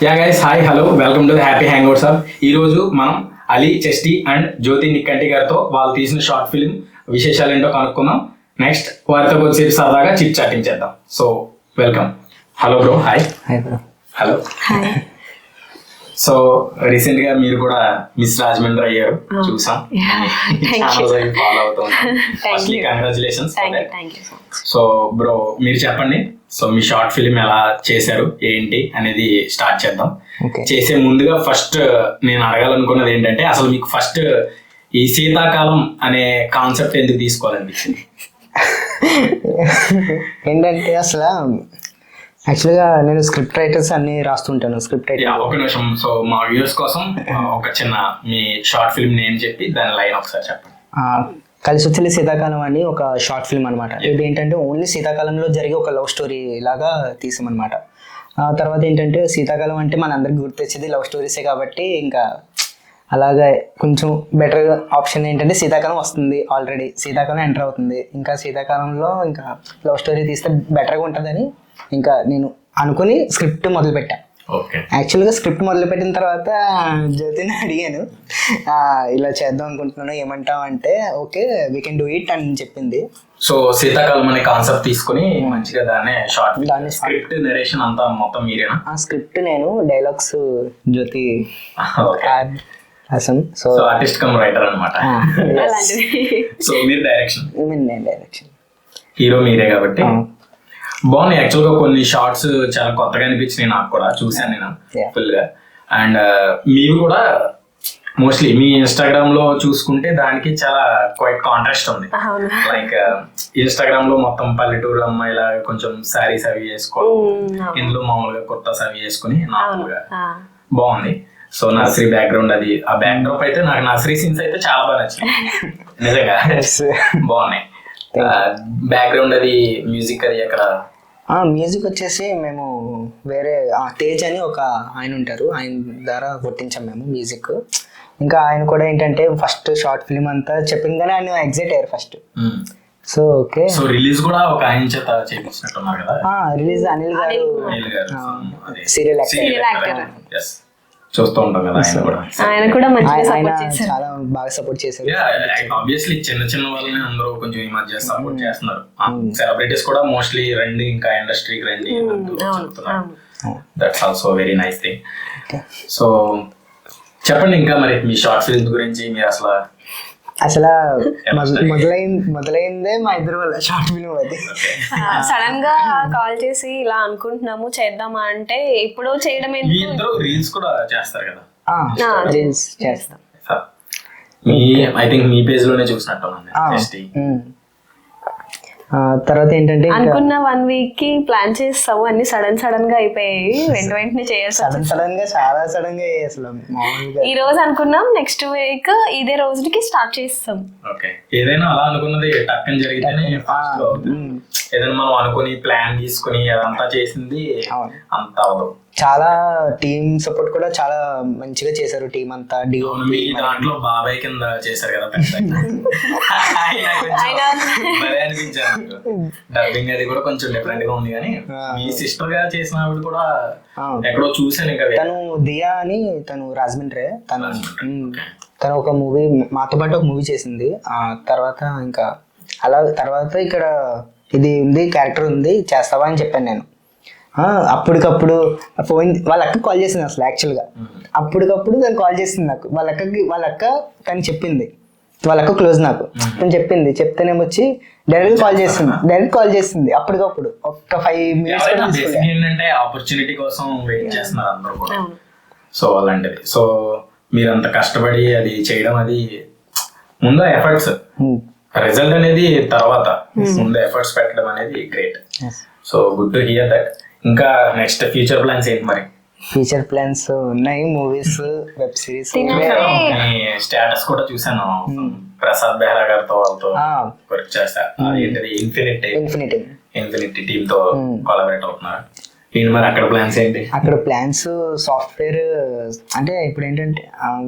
Yeah guys, hi, hello, welcome to happy hang outs hub. ఈ రోజు మనం Ali చెస్టీ and జ్యోతి నిక్కంటి గారితో వాళ్ళు తీసిన షార్ట్ ఫిల్మ్ విశేషాలు ఏంటో కనుక్కుందాం. నెక్స్ట్ వారితో కొద్దిసేపు సరదాగా చిట్ చాటింగ్ చేద్దాం. So welcome. Hello bro. Hi. Hi bro. Hello. So recent గా మీరు కూడా మిస్ రాజమండ్రి అయ్యారు, చూసాం. ఫాలో అవుతాం. Firstly congratulations. సో బ్రో మీరు చెప్పండి, సో మీ షార్ట్ ఫిల్మ్ ఎలా చేశారు ఏంటి అనేది స్టార్ట్ చేద్దాం. చేసే ముందుగా ఫస్ట్ నేను అడగాలనుకున్నది ఏంటంటే, అసలు మీకు ఫస్ట్ ఈ శీతాకాలం అనే కాన్సెప్ట్ ఎందుకు తీసుకోవాలనిపించింది? ఏంటంటే అసలు యాక్చువల్గా నేను స్క్రిప్ట్ రైటర్స్ అన్ని రాస్తుంటాను. స్క్రిప్ట్ రైటర్ ఒక నిమిషం. సో మా వ్యూవర్స్ కోసం ఒక చిన్న మీ షార్ట్ ఫిల్మ్ నేమ్ చెప్పి దాని లైన్ ఒకసారి చెప్పండి. కలిసి వచ్చే శీతాకాలం అని ఒక షార్ట్ ఫిల్మ్ అనమాట. ఇది ఏంటంటే ఓన్లీ శీతాకాలంలో జరిగే ఒక లవ్ స్టోరీ లాగా తీసామన్నమాట. తర్వాత ఏంటంటే శీతాకాలం అంటే మన అందరికి గుర్తొచ్చేది లవ్ స్టోరీసే కాబట్టి ఇంకా అలాగే కొంచెం బెటర్ ఆప్షన్ ఏంటంటే శీతాకాలం వస్తుంది, ఆల్రెడీ శీతాకాలం ఎంటర్ అవుతుంది, ఇంకా శీతాకాలంలో ఇంకా లవ్ స్టోరీ తీస్తే బెటర్గా ఉంటుందని ఇంకా నేను అనుకుని స్క్రిప్ట్ మొదలుపెట్టా. యాక్చువల్గా స్క్రిప్ట్ మొదలుపెట్టిన తర్వాత జ్యోతిని అడిగాను, ఇలా చేద్దాం అనుకుంటున్నాను ఏమంటావు అంటే, okay we can do it అని చెప్పింది. సో శీతాకాలం అనే కాన్సెప్ట్ తీసుకుని మంచిగా దాన్ని షార్ట్ దాని స్క్రిప్ట్ నరేషన్ అంతా మొత్తం మీరేనా? ఆ స్క్రిప్ట్ నేను, డైలాగ్స్ జ్యోతి రాసాం. సో ఆర్టిస్ట్ కమ్ రైటర్ అనమాట. సో మీరు డైరెక్షన్, నేను డైరెక్షన్, హీరో మీరే కాబట్టి బాగున్నాయి. యాక్చువల్గా కొన్ని షార్ట్స్ చాలా కొత్తగా అనిపించినాయి నాకు కూడా, చూసాను నేను ఫుల్ గా. అండ్ మీవి కూడా మోస్ట్లీ మీ ఇన్స్టాగ్రామ్ లో చూసుకుంటే దానికి చాలా క్వైట్ కాంట్రాస్ట్ ఉంది. లైక్ ఇన్స్టాగ్రామ్ లో మొత్తం పల్లెటూరు అమ్మాయిలా కొంచెం శారీస్ అవి వేసుకోవడం, ఇందులో మామూలుగా కుర్తాస్ అవి వేసుకుని నార్మల్గా బాగుంది. సో నర్సరీ బ్యాక్గ్రౌండ్, అది ఆ బ్యాక్డ్రాప్ అయితే నాకు నర్సరీ సీన్స్ అయితే చాలా బాగా నచ్చింది నిజంగా, బాగున్నాయి. బ్యాక్గ్రౌండ్ అది మ్యూజిక్ అది అక్కడ మ్యూజిక్ వచ్చేసి మేము వేరే తేజ్ అని ఒక ఆయన ఉంటారు, ఆయన ద్వారా కొట్టించాం మేము మ్యూజిక్. ఇంకా ఆయన కూడా ఏంటంటే ఫస్ట్ షార్ట్ ఫిల్మ్ అంతా చెప్పిందని ఆయన ఎగ్జైట్ అయ్యారు first. So okay, so release కూడా ఒక ఆయన చేత చేయించినట్టున్నారు కదా. రిలీజ్ అనిల్ గారు సీరియల్ యాక్టర్ చూస్తూ ఉంటాం కదా, ఆయన కూడా చాలా బాగా సపోర్ట్ చేశారు. ఆబ్వియస్లీ చిన్న చిన్న వాళ్ళని అందరూ కొంచెం ఈ మధ్య సపోర్ట్ చేస్తున్నారు. సెలబ్రిటీస్ కూడా మోస్ట్లీ రండి, ఇంకా ఇండస్ట్రీకి రండి చెప్తున్నారు. That's also very nice thing. So చెప్పండి ఇంకా మరి మీ షార్ట్ ఫిల్మ్ గురించి. మీరు అసలు మొదలైందే మా ఇద్దరు వల్ల షార్ట్ ఫిల్మ్. అది సడన్ గా కాల్ చేసి ఇలా అనుకుంటున్నాము చేద్దామా అంటే, ఇప్పుడు చేయడం రీల్స్ కూడా చేస్తారు కదా? రీల్స్ చేస్తాం. ఐ థింక్ మీ పేజ్ లోనే చూసినట్టు. తర్వాత ఏంటంటే అనుకున్న 1 week కి ప్లాన్ చేస్తాము, అన్ని సడన్ గా అయిపోయాయి. వెంటనే చేయాల్సి చాలా సడన్ గా అసలు ఈ రోజు అనుకున్నాం, నెక్స్ట్ వీక్ ఇదే రోజుకి స్టార్ట్ చేస్తాం. ఏదైనా అలా అనుకున్నది టక్కని జరిగితేనే ఏదైనా మనం అనుకుని ప్లాన్ తీసుకుని అదంతా చేసింది అంత అవదు. చాలా టీమ్ సపోర్ట్ కూడా చాలా మంచిగా చేశారు టీం అంతా. దాంట్లో బాబాయ్ కింద చేశారు కదా, డబ్బింగ్ అది కూడా కొంచెం డిఫరెంట్ గా ఉంది. కానీ మీ సిస్టర్ గా చేసిన ఆవిడ కూడా ఎక్కడో చూసాను. ఇంకా తను దియా అని, తను రాజమండ్రి. తను ఒక మూవీ మాతో పాటు ఒక మూవీ చేసింది. తర్వాత ఇంకా అలా తర్వాత ఇక్కడ ఇది ఉంది, క్యారెక్టర్ ఉంది, చేస్తావా అని చెప్పాను నేను. అప్పటికప్పుడు ఫోన్ వాళ్ళ అక్క కాల్ చేసింది. అసలు యాక్చువల్గా అప్పటికప్పుడు తను కాల్ చేసింది నాకు. వాళ్ళ అక్క తను చెప్పింది, వాళ్ళ అక్క క్లోజ్ నాకు. తను చెప్తేనేమొచ్చి డైరెక్ట్ కాల్ చేసింది అప్పటికప్పుడు. ఒక్క 5 minutes ఏంటంటే ఆపర్చునిటీ కోసం వెయిట్ చేస్తున్నారు అందరూ కూడా. సో అలాంటిది. సో మీరు అంత కష్టపడి అది చేయడం, అది ముందు ఎఫర్ట్స్, రిజల్ట్ అనేది తర్వాత, ముందు ఎఫర్ట్స్ పెట్టడం అనేది great. So good to hear that. ఇంకా నెక్స్ట్ ఫ్యూచర్ ప్లాన్స్ ఏంటి మరి? ఫ్యూచర్ ప్లాన్స్ ఉన్నాయి, మూవీస్, వెబ్ సిరీస్. స్టేటస్ కూడా చూసాను, ప్రసాద్ బెహ్రా గారితో వాళ్ళతో వర్క్ చేస్తారు. ఇన్ఫినిటీ టీమ్ తో కొలాబరేట్ అవుతున్నారు. ఏంటి మరి అక్కడ ప్లాన్స్ ఏంటి? అక్కడ ప్లాన్స్ సాఫ్ట్వేర్ అంటే ఇప్పుడు ఏంటంటే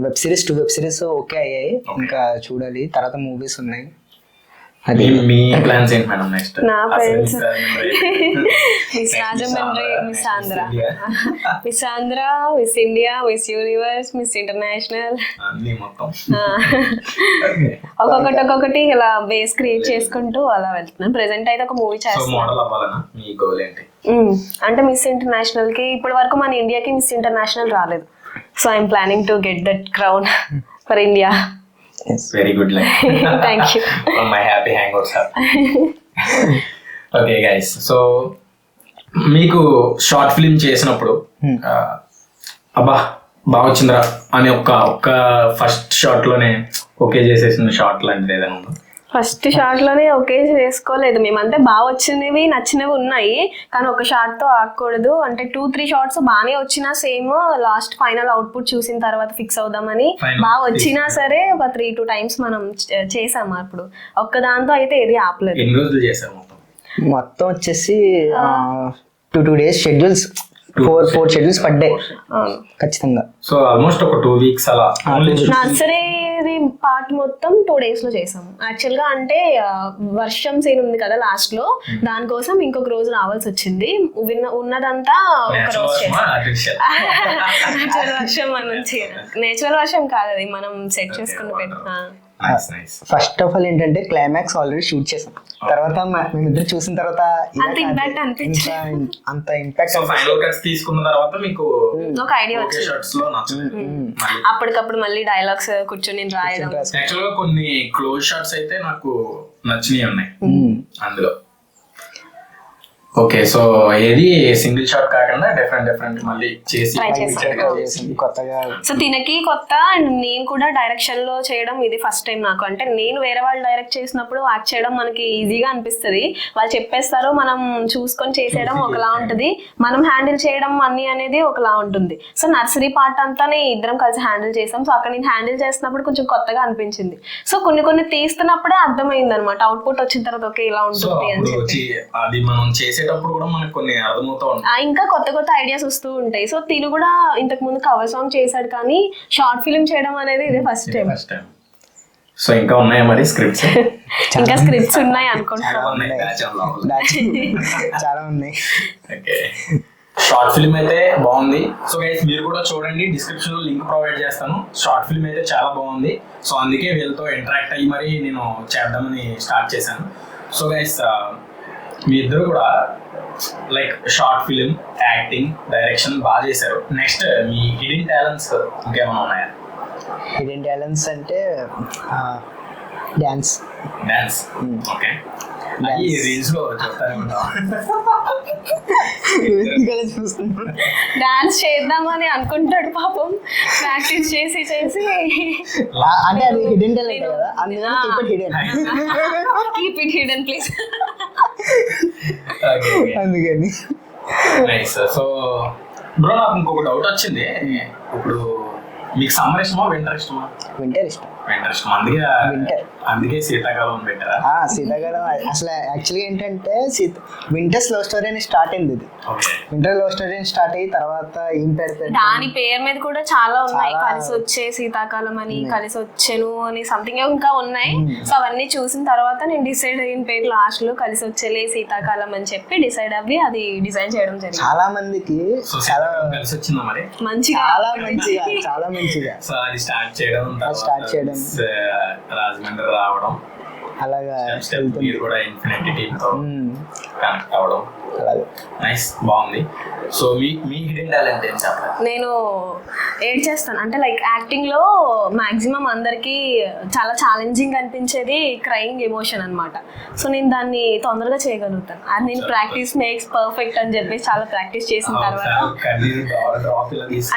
web series 2 web series okay అయ్యాయి, ఇంకా చూడాలి. తర్వాత మూవీస్ ఉన్నాయి. మీ ప్లాన్స్ ఏంటి మేడం నెక్స్ట్? నా friends miss Rajahmundry, miss Andhra, miss Andhra, miss India, miss universe, miss international, అన్ని మొత్తం ఒక్కొక్కటి ఇలా బేస్ క్రియేట్ చేసుకుంటూ అలా వెళ్తున్నాను. ప్రెసెంట్ అయితే ఒక మూవీ సో చేస్తున్నాను. మోడల్ అవ్వాలనా మీ గోల్ ఏంటి? అంటే మిస్ ఇంటర్నేషనల్ కి ఇప్పటి వరకు మన ఇండియాకి మిస్ ఇంటర్నేషనల్ రాలేదు. So I'm planning to get that crown for India. Very good like thank you. My happy hang out sir. Okay guys, so మీకు షార్ట్ ఫిల్మ్ చేసినప్పుడు అబ్బా బాగా వచ్చిందిరా అని ఒక్క ఫస్ట్ షాట్ లోనే ఓకే చేసేసిన షార్ట్ లాంటిది ఏదైనా ఉందా? ఫస్ట్ షార్ట్ లోనే ఓకే చేసుకోలేదు మేము. అంటే బాగా వచ్చినవి నచ్చినవి ఉన్నాయి, కానీ ఒక షార్ట్ తో ఆగకూడదు. అంటే 2-3 షార్ట్స్ బాగానే వచ్చినా సేమ్ లాస్ట్ ఫైనల్ అవుట్పుట్ చూసిన తర్వాత ఫిక్స్ అవుదామని బాగా వచ్చినా సరే ఒక 3-2 టైమ్స్ మనం చేసాము. అప్పుడు ఒక్క దాంతో అయితే ఏది ఆపలేదు. ఎన్ని రోజులు చేశారు మొత్తం? మొత్తం వచ్చేసి 2 days schedules, 4 schedules per day ఖచ్చితంగా. సో ఆల్మోస్ట్ ఒక 2 weeks అలా. నర్సరీ పార్ట్ మొత్తం 2 days లో చేసాము యాక్చువల్ గా. అంటే వర్షం సీన్ ఉంది కదా లాస్ట్ లో, దానికోసం ఇంకొక రోజు రావాల్సి వచ్చింది. ఉన్నదంతా ఒక రోజు నేచురల్ వర్షం మనం నేచురల్ వర్షం కాదు, అది మనం సెట్ చేసుకుని పెట్టాం. ఫస్ట్ ఆఫ్ ఆల్ ఏంటంటే క్లైమాక్స్ ఆల్రెడీ షూట్ చేసాం. తర్వాత మేమిద్దరు చూసిన తర్వాత అంత ఇంపాక్ట్ ఫైనల్ కట్స్ తీసుకున్న తర్వాత మీకు ఒక ఐడియా వచ్చింది. షార్ట్స్ లో నచ్చలేదు. అప్పటికప్పుడు మళ్ళీ డైలాగ్స్ కూర్చొని రాయడం. యాక్చువల్ గా కొన్ని క్లోజ్ షాట్స్ అయితే నాకు నచ్చినవి ఉన్నాయి అందులో. ఓకే, సో ఏది సింగిల్ షాట్ కాకుండా డిఫరెంట్ మళ్ళీ చేసి కొత్తగా. సో తినకి కొత్త, అండ్ నేను కూడా డైరెక్షన్ లో చేయడం ఇది ఫస్ట్ టైం నాకు. అంటే నేను వేరే వాళ్ళు డైరెక్ట్ చేసినప్పుడు యాక్ట్ చేయడం మనకి ఈజీగా అనిపిస్తుంది. వాళ్ళు చెప్పేస్తారు, మనం చూసుకొని చేసేయడం ఒకలా ఉంటుంది, మనం హ్యాండిల్ చేయడం అన్ని అనేది ఒకలా ఉంటుంది. సో నర్సరీ పార్ట్ అంతానే ఇద్దరం కలిసి హ్యాండిల్ చేసాం. సో అక్కడ నేను హ్యాండిల్ చేసినప్పుడు కొంచెం కొత్తగా అనిపించింది. సో కొన్ని తీస్తున్నప్పుడే అర్థమైంది అనమాట, అవుట్పుట్ వచ్చిన తర్వాత ఓకే ఇలా ఉంటుంది అని చెప్పి. అది మనం చేసేటప్పుడు కూడా మనకు కొన్ని అర్థమవుతా ఉంటాయి, ఇంకా కొత్త ఐడియాస్ వస్తూ ఉంటాయి. సో తిను కూడా ఇంతకు ముందు కవర్ సాంగ్ చేశాడు, కానీ షార్ట్ ఫిల్మ్ చేయడం అనేది ఇదే ఫస్ట్ టైం. సో ఇంకా ఉన్నాయా మరి స్క్రిప్ట్స్? ఇంకా స్క్రిప్ట్స్ ఉన్నాయి అనుకుంటున్నాను, చాలా ఉన్నాయి. ఓకే, షార్ట్ ఫిల్మ్ అయితే బాగుంది. సో గైస్ మీరు కూడా చూడండి, డిస్క్రిప్షన్ లో లింక్ ప్రొవైడ్ చేస్తాను. షార్ట్ ఫిల్మ్ అయితే చాలా బాగుంది. సో అందుకే వీళ్ళతో ఇంటరాక్ట్ అయ్యి మరి నేను చేద్దామని స్టార్ట్ చేశాను. సో గైస్ మీ ఇద్దరు కూడా like short film, acting, direction బాగా చేశారు. నెక్స్ట్ మీ హిడెన్ టాలెంట్స్ ఇంకేమైనా ఉన్నాయా? హిడెన్ టాలెంట్స్ అంటే డాన్స్. ఓకే, అది రీల్స్ లో చూస్తానే ఉంటాం. డాన్స్ చేద్దామని అనుకుంటాడు పాపం, ప్రాక్టీస్ చేసి అంటే అది హిడెన్ టాలెంట్ కదా, కీప్ ఇట్ హిడెన్ ప్లీజ్. అందుకని నైస్. సో బ్రో నాకు ఇంకొక డౌట్ వచ్చింది. ఇప్పుడు మీకు సమ్మర్ ఇష్టమా వింటర్ ఇష్టమా? వింటర్ ఇష్టం. వింటర్ ఇష్టం, అందుకే శీతాకాలం పెట్టారా? శీతాకాలం అసలు యాక్చువల్గా ఏంటంటే వింటర్స్ లవ్ స్టోరీ అని స్టార్ట్ అయింది. ఇది వింటర్ లవ్ స్టోరీ అని స్టార్ట్ అయ్యి తర్వాత ఏం పెడతారు, దాని పేరు మీద కూడా చాలా ఉన్నాయి. కలిసి వచ్చే శీతాకాలం అని, కలిసి వచ్చేను అని సంథింగ్ ఇంకా ఉన్నాయి. సో అవన్నీ చూసిన తర్వాత నేను డిసైడ్ అయిన పేరు లాస్ట్ లో కలిసి వచ్చేలే శీతాకాలం అని చెప్పి డిసైడ్ అవ్వి అది డిజైన్ చేయడం జరిగింది. చాలా మందికి కలిసి వచ్చిందా మరి? మంచిగా, చాలా మంచిగా. సో అది స్టార్ట్ చేయడం రాజమండ్రి రావడం, అలాగా మీరు కూడా ఇన్ఫినిటీ టీమ్ తో కనెక్ట్ అవ్వడం, నైస్, బాగుంది. సో మీ హిడెన్ టాలెంట్ ఏం చెప్పాలి? నేను ఏడ్ చేస్తాను అంటే లైక్ యాక్టింగ్ లో మాక్సిమం అందరికి చాలా ఛాలెంజింగ్ అనిపించేది క్రైయింగ్ ఎమోషన్ అన్నమాట. సో నేను దాన్ని తొందరగా చేయగలుగుతాను. అది నేను ప్రాక్టీస్ మేక్స్ పర్ఫెక్ట్ అని చెప్పి చాలా ప్రాక్టీస్ చేసిన తర్వాత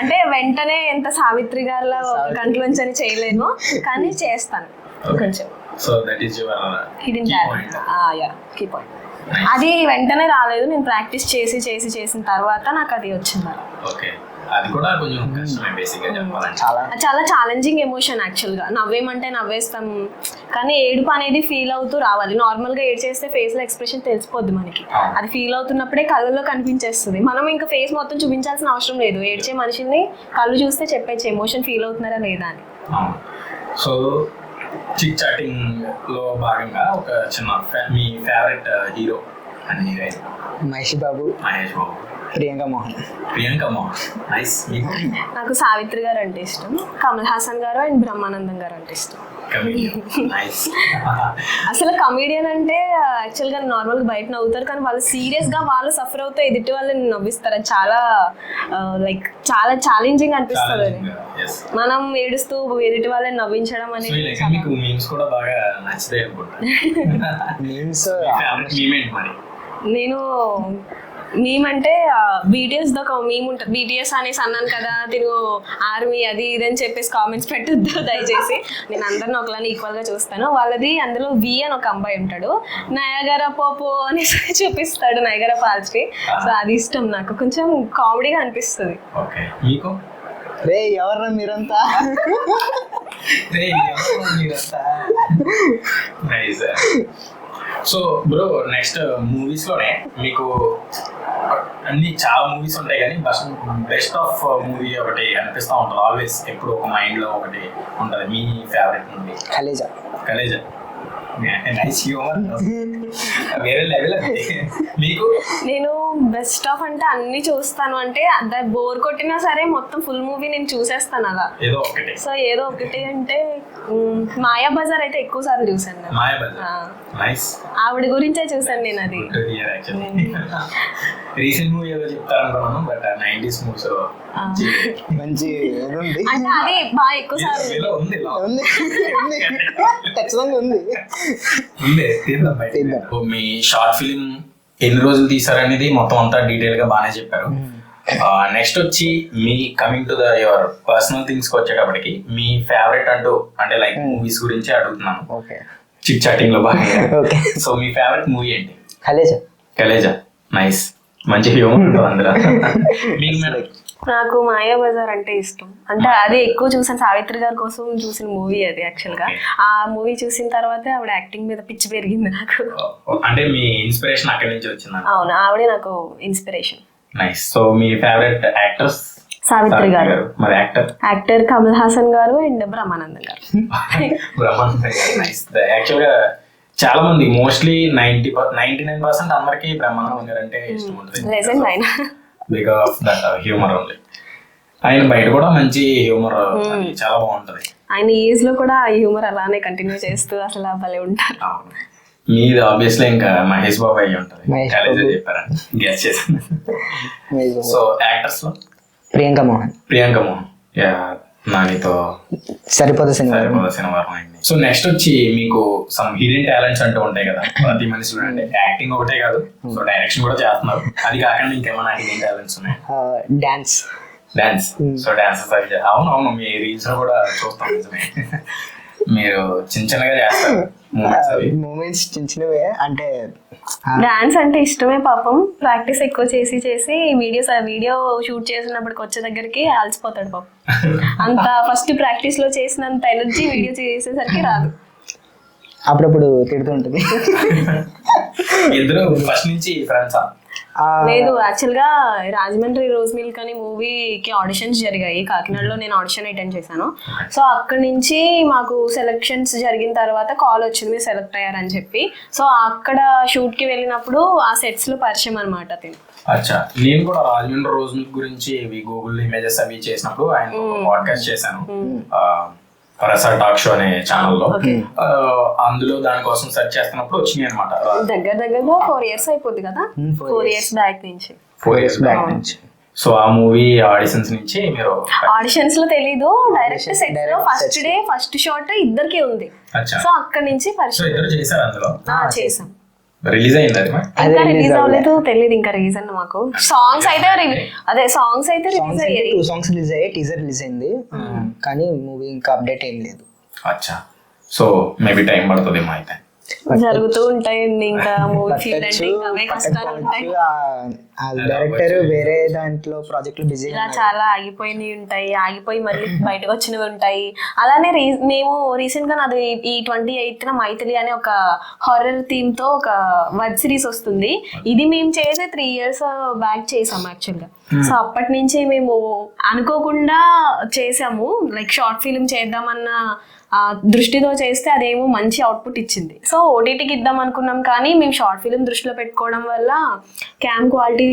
అంటే వెంటనే ఎంత సావిత్రి గారిలా ఒక కంట్లోంచి అని చేయలేను, కానీ చేస్తాను కొంచెం. So that is your hidden talent. Yeah, key point. అది వెంటనే రాలేదు, నేను ప్రాక్టీస్ చేసిన తర్వాత నాకు అది వచ్చింది. ఓకే, అది కూడా కొంచెం కష్టమే బేసిక్గా చెప్పాలంటే. చాలా ఛాలెంజింగ్ ఎమోషన్ యాక్చువల్గా. నవ్వేమంటే నవ్వేస్తాం, కానీ ఏడుపు అనేది ఫీల్ అవుతూ రావాలి. నార్మల్గా ఏడ్ చేస్తే ఫేస్ లో ఎక్స్ప్రెషన్ తెలిసిపోద్ది మనకి, అది ఫీల్ అవుతున్నప్పుడే కళ్ళల్లో కనిపించేస్తుంది. మనం ఇంకా ఫేస్ మొత్తం చూపించాల్సిన అవసరం లేదు, ఏడ్చే మనిషిని కళ్ళు చూస్తే చెప్పేచ్చు ఎమోషన్ ఫీల్ అవుతున్నారా లేదా అని. సో చిట్ చాటింగ్ లో భాగంగా ఒక చిన్న మీ favourite hero and heroine? Mahesh Babu, Mahesh Babu, Priyanka Mohan. Priyanka Mohan. Nice. నాకు సావిత్రి గారు అంటే ఇష్టం, కమల్ హాసన్ గారు అండ్ బ్రహ్మానందం గారు అంటే ఇష్టం. నైస్. అసలు కమీడియన్ అంటే యాక్చువల్గా నార్మల్గా బయట నవ్వుతారు, కానీ వాళ్ళు సీరియస్గా వాళ్ళు సఫర్ అవుతే ఎదుటి వాళ్ళని నవ్విస్తారు. అది చాలా లైక్ చాలా ఛాలెంజింగ్ అనిపిస్తుంది అది. మనం ఏడుస్తూ ఎదుటి వాళ్ళని నవ్వించడం అనేది మీకు మీమ్స్ కూడా బాగా నచ్చుతాయి అనుకుంటా. మీమ్స్ మరి నేను మేమంటే బీటీఎస్ దో ఒక మేము ఉంటుంది, బీటీఎస్ అనేసి అన్నాను కదా తిను ఆర్మీ అది ఇది అని చెప్పేసి కామెంట్స్ పెట్టొద్దు దయచేసి. నేను అందరిని ఒకలాని ఈక్వల్గా చూస్తాను. వాళ్ళది అందులో వి అని ఒక అబ్బాయి ఉంటాడు, నయగర పోపో అనేసి చూపిస్తాడు, నయగర ఫాల్స్కి. సో అది ఇష్టం నాకు, కొంచెం కామెడీగా అనిపిస్తుంది. ఓకే. మీకు? రే ఎవర్రా మీరంతా? సో బ్రో, నెక్స్ట్ మూవీస్ లోనే మీకు అన్ని చాలా మూవీస్ ఉంటాయి కానీ బెస్ట్ ఆఫ్ మూవీ ఒకటి అనిపిస్తూ ఉంటుంది ఆల్వేస్, ఎప్పుడు ఒక మైండ్ లో ఒకటి ఉంటుంది. మీ favourite movie? Khaleja. Khaleja. Nice humour, వేరే లెవెల్. మీకు? నేను బెస్ట్ ఆఫ్ అంటే అన్ని చూస్తాను, అంటే బోర్ కొట్టినా సరే మొత్తం ఫుల్ మూవీ నేను చూసేస్తాను అలా. ఏదో ఒకటి. సో ఏదో ఒకటి అంటే మాయా బజార్ అయితే ఎక్కువ సార్లు చూసాను. మాయా బజార్. నైస్. ఆవిడ గురించే చూసాను నేను అది. రీసెంట్ మూవీ ఏదో చెప్తారనుకున్నాను, బట్ 90s మూవీస్ మంచి అంటే అది బాగా ఎక్కువ సార్లు ఉంది, ఖచ్చితంగా ఉంది. మీ షార్ట్ ఫిలిం ఎన్ని రోజులు తీసారనేది మొత్తం అంతా డీటెయిల్ గా బాగానే చెప్పారు. నెక్స్ట్ వచ్చి మీ coming to the your personal things కి వచ్చేటప్పటికి మీ ఫేవరెట్ అంటూ అంటే లైక్ మూవీస్ గురించి అడుగుతున్నాను, చిట్ చాటింగ్ లో బాగా. సో మీ ఫేవరెట్ మూవీ ఏంటి? కలేజా. కలేజా. నైస్. మంచి హ్యూమర్ ఉంటుంది అందులో. మీకు మేడం? నాకు మాయా బజార్ అంటే ఇష్టం, అంటే అది ఎక్కువ చూసాను, సావిత్రి గారి కోసం చూసిన మూవీ అది. యాక్చువల్ గా ఆ మూవీ చూసిన తర్వాత ఆవిడ యాక్టింగ్ మీద పిచ్చి పెరిగింది నాకు. అంటే మీ ఇన్స్పిరేషన్ అక్కడి నుంచి వచ్చింది? అవును, ఆవిడే నాకు ఇన్స్పిరేషన్. నైస్. సో మీ ఫేవరెట్ యాక్టర్స్? సావిత్రి గారు. మరి యాక్టర్ కమల్ హాసన్ గారు అండ్ బ్రహ్మానందం గారు. బ్రహ్మానందం గారు. నైస్. యాక్చువల్ గా చాలా మంది మోస్ట్లీ 99% అందరికి బ్రహ్మానందం గారు అంటే ఇష్టం ఉంటుంది. లెజెండ్ ఆయన. Because of that humour only. ఆయన బయట కూడా మంచి హ్యూమర్, చాలా బాగుంటది. ఆయన ఏజ్ లో కూడా ఆ హ్యూమర్ అలానే కంటిన్యూ చేస్తూ అసలు భలే ఉంటారు. మీది ఆబ్వియస్లీ ఇంకా మహేష్ బాబు అయ్యి ఉంటది. కాలేజీ చెప్పారని గెస్ చేశాను. సో యాక్టర్స్ లో ప్రియాంక మోహన్. ప్రియాంక మోహన్. నానితో సరిపోదు శనివారం అయింది. సో నెక్స్ట్ వచ్చి మీకు సమ్ హిడెన్ టాలెంట్స్ అంటూ ఉంటాయి కదా ప్రతి మనిషి. అంటే యాక్టింగ్ ఒకటే కాదు, సో డైరెక్షన్ కూడా చేస్తున్నారు. అది కాకుండా ఇంకేమైనా హిడెన్ టాలెంట్స్ ఉన్నాయి? డాన్స్. సో డాన్సెస్ అవి అవును, మీ రీల్స్ లో కూడా చూస్తాం. నిజమే, మీరు చిన్న చిన్నగా చేస్తారు మూమెంట్స్, చిన్న చిన్నవే. అంటే డాన్స్ అంటే ఇష్టమే పాపం, ప్రాక్టీస్ ఎక్కువ చేసి వీడియో షూట్ చేసినప్పటికి వచ్చే దగ్గరికి అలసిపోతాడు పాపం. అంత ఫస్ట్ ప్రాక్టీస్ లో చేసినంత ఎనర్జీ వీడియో చేసేసరికి రాదు. అప్పుడప్పుడు తిడుతూ ఉంటుంది. ఇద్దరు ఫస్ట్ నుంచి ఫ్రెండ్సా? లేదు, యాక్చువల్ గా రాజమండ్రి రోజ్ మిల్క్ అనే మూవీకి ఆడిషన్స్ జరిగాయి కాకినాడలో. నేను ఆడిషన్ అటెండ్ చేశాను. సో అక్కడి నుంచి మాకు సెలెక్షన్స్ జరిగిన తర్వాత కాల్ వచ్చింది, మీరు సెలెక్ట్ అయ్యారని చెప్పి. సో అక్కడ షూట్ కి వెళ్ళినప్పుడు ఆ సెట్స్ లో పరిచయం అనమాట తిని. అచ్చా. నేను కూడా రాజమండ్రి రోజ్ మిల్క్ గురించి గూగుల్ ఇమేజెస్ అవి చేసినప్పుడు ఆయన పాడ్కాస్ట్ చేశాను, ప్రసాద్ టాక్ షో అనే ఛానల్లో. అందులో దానికోసం సెర్చ్ చేస్తున్నప్పుడు వచ్చినాయి అనమాట. దగ్గరగా 4 years అయిపోద్ది కదా, 4 years బ్యాక్ నుంచి. 4 years బ్యాక్ నుంచి. సో ఆ మూవీ ఆడిషన్స్ నుంచి మీరు? ఆడిషన్స్ లో తెలీదు, డైరెక్ట్ సెట్ లో ఫస్ట్ డే ఫస్ట్ షాట్ ఇద్దరికి ఉంది. సో అక్కడి నుంచి పరిచయం చేశారు. అందులో చేసాం. రిలీజ్ అయింది అది? ఇంకా రిలీజ్ అవ్వలేదు, తెలియదు ఇంకా రీజన్ మాకు. సాంగ్స్ అయితే సాంగ్స్ అయితే రిలీజ్ అయ్యాయి. 2 songs రిలీజ్ అయ్యాయి, టీజర్ రిలీజ్ అయింది, కానీ మూవీ ఇంకా అప్డేట్ ఏం లేదు. అచ్చా. సో మేబీ టైం పడుతుందేమో అయితే. జరుగుతూ ఉంటాయండి ఇంకా మూవీ ఫీల్డ్ అంటే ఇంకా అవే కష్టాలు ఉంటాయి. డైరెక్టర్ వేరే దాంట్లో ప్రాజెక్టులు బిజీ, ఇలా చాలా ఆగిపోయినవి ఉంటాయి, ఆగిపోయి మళ్ళీ బయటకు వచ్చినవి ఉంటాయి. అలానే మేము రీసెంట్ గా నాది ఈ 28న మైథిలి అనే ఒక హారర్ థీమ్ తో ఒక వెబ్ సిరీస్ వస్తుంది. ఇది మేము చేసే 3 years బ్యాక్ చేసాం యాక్చువల్ గా. సో అప్పటి నుంచి మేము అనుకోకుండా చేసాము, లైక్ షార్ట్ ఫిల్మ్ చేద్దామన్న దృష్టితో చేస్తే అదేమో మంచి అవుట్పుట్ ఇచ్చింది. సో ఓటీటీకి ఇద్దాం అనుకున్నాం, కానీ మేము షార్ట్ ఫిల్మ్ దృష్టిలో పెట్టుకోవడం వల్ల క్యామ్ క్వాలిటీ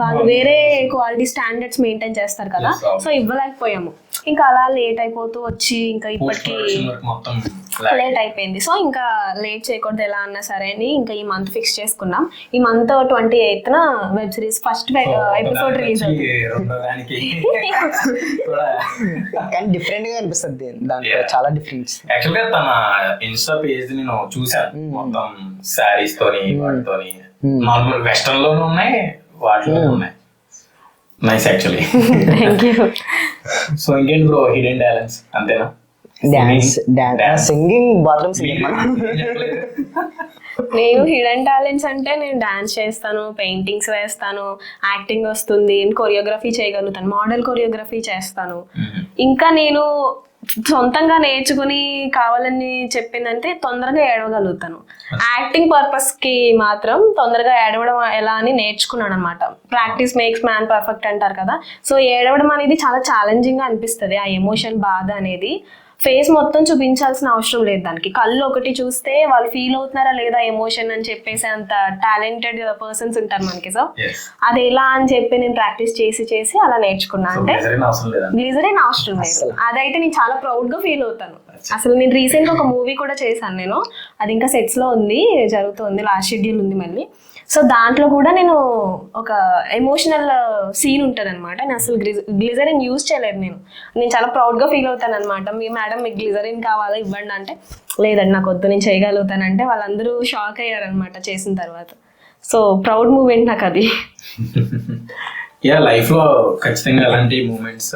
వాళ్ళు వేరే క్వాలిటీ స్టాండర్డ్స్ మెయింటైన్ చేస్తారు కదా, సో ఇవ్వలేకపోయాము. ఇంకా అలా లేట్ అయిపోతూ వచ్చి ఇంకా ఇప్పటికి లేట్ అయిపోయింది. సో ఇంకా లేట్ చేయకూడదు ఎలా అన్నా సరే అని ఇంకా ఈ మంత్ ఫిక్స్ చేసుకున్నాం. ఈ month 28th web series first episode release అవుతుంది. కానీ డిఫరెంట్ గా అనిపిస్తుంది దాంట్లో, చాలా డిఫరెన్స్. యాక్చువల్ గా తన ఇన్స్టా పేజ్ నేను చూసాను, మొత్తం శారీస్ తోని వాటితోని నార్మల్ వెస్టర్న్ లోనే ఉన్నాయి, వాటిలో ఉన్నాయి. Nice actually. Thank you. So ఇంకేంటి బ్రో, హిడెన్ టాలెంట్స్ అంతేనా? Dance, singing, bathroom singing. నేను హిడెన్ టాలెంట్స్ అంటే నేను డాన్స్ చేస్తాను, పెయింటింగ్స్ వేస్తాను, యాక్టింగ్ వస్తుంది, కొరియోగ్రఫీ చేయగలుగుతాను, మోడల్ కొరియోగ్రఫీ చేస్తాను. ఇంకా నేను సొంతంగా నేర్చుకుని కావాలని చెప్పిందంటే తొందరగా ఏడవగలుగుతాను. యాక్టింగ్ పర్పస్ కి మాత్రం తొందరగా ఏడవడం ఎలా అని నేర్చుకున్నాను అనమాట. ప్రాక్టీస్ మేక్స్ మ్యాన్ పర్ఫెక్ట్ అంటారు కదా. సో ఏడవడం అనేది చాలా ఛాలెంజింగ్ గా అనిపిస్తుంది. ఆ ఎమోషన్, బాధ అనేది ఫేస్ మొత్తం చూపించాల్సిన అవసరం లేదు దానికి. కళ్ళు ఒకటి చూస్తే వాళ్ళు ఫీల్ అవుతున్నారా లేదా ఎమోషన్ అని చెప్పేసి అంత టాలెంటెడ్ పర్సన్స్ ఉంటారు మనకి. సో అది ఎలా అని చెప్పి నేను ప్రాక్టీస్ చేసి చేసి అలా నేర్చుకున్నా. అంటే గ్లిజరిన్ అవసరం లేదు, అదైతే నేను చాలా ప్రౌడ్ గా ఫీల్ అవుతాను. అసలు నేను రీసెంట్ గా ఒక మూవీ కూడా చేశాను నేను, అది ఇంకా సెట్స్ లో ఉంది, జరుగుతుంది, లాస్ట్ షెడ్యూల్ ఉంది మళ్ళీ. సో దాంట్లో కూడా నేను ఒక ఎమోషనల్ సీన్ ఉంటుంది అనమాట. నేను అసలు గ్లిజరిన్ యూజ్ చేయలేదు. నేను చాలా ప్రౌడ్గా ఫీల్ అవుతాను అనమాట. మీ మేడం మీకు గ్లిజరిన్ కావాలా ఇవ్వండి అంటే, లేదండి నాకు వద్దు, నేను చేయగలుగుతానంటే వాళ్ళందరూ షాక్ అయ్యారనమాట చేసిన తర్వాత. సో ప్రౌడ్ మూమెంట్ నాకు అది. యా, లైఫ్లో ఖచ్చితంగా అలాంటి మూమెంట్స్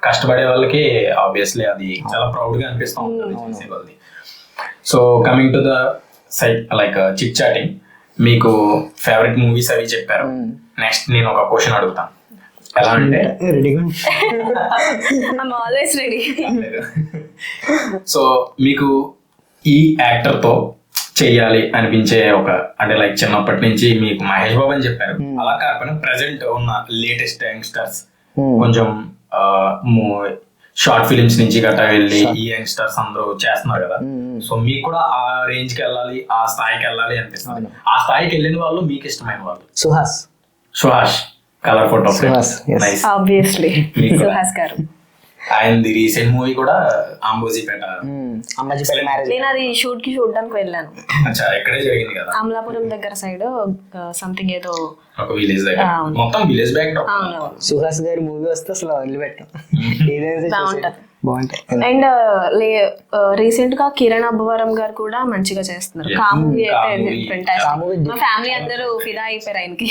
కష్టపడే వాళ్ళకి ఆబ్వియస్లీ అది చాలా ప్రౌడ్గా అనిపిస్తూ ఉంటుంది. So coming to the side like chit chatting, మీకు ఫేవరెట్ మూవీస్ అవి చెప్పారు. నెక్స్ట్ నేను ఒక క్వశ్చన్ అడుగుతాను. ఎలా అంటే ఆల్వేస్ రెడీ. సో మీకు ఈ యాక్టర్ తో చెయ్యాలి అనిపించే ఒక, అంటే లైక్ చిన్నప్పటి నుంచి మీకు మహేష్ బాబు అని చెప్పారు, అలా కాకపోయినా ప్రెసెంట్ ఉన్న లేటెస్ట్ యంగ్స్టర్స్ కొంచెం షార్ట్ ఫిలిమ్స్ నుంచి గట్టా వెళ్ళి ఈ యంగ్స్టర్స్ అందరూ చేస్తున్నారు కదా, సో మీకు కూడా ఆ రేంజ్ కి వెళ్ళాలి, ఆ స్థాయికి వెళ్ళాలి అనిపిస్తుంది. ఆ స్థాయికి వెళ్ళిన వాళ్ళు మీకు ఇష్టమైన వాళ్ళు? Suhas colour photo, obviously Suhas గారు. ఆయనది రీసెంట్ మూవీ కూడా అంబోజీపేట. నేను అది షూట్ కి చూడడానికి వెళ్ళాను. ఎక్కడే జరిగింది కదా, అమలాపురం దగ్గర సైడ్ సంథింగ్ ఏదో ఒక విలేజ్ దగ్గర, మొత్తం విలేజ్ బ్యాక్ డ్రాప్. సుహాస్ గారి మూవీ వస్తే అసలు వదిలిపెట్టాం, బాగుంటాయి. అండ్ రీసెంట్ గా కిరణ్ అబ్బవరం గారు కూడా మంచిగా చేస్తున్నారు. కా మూవీ అయితే మా ఫ్యామిలీ అందరూ ఫిదా అయిపోయారు ఆయనకి.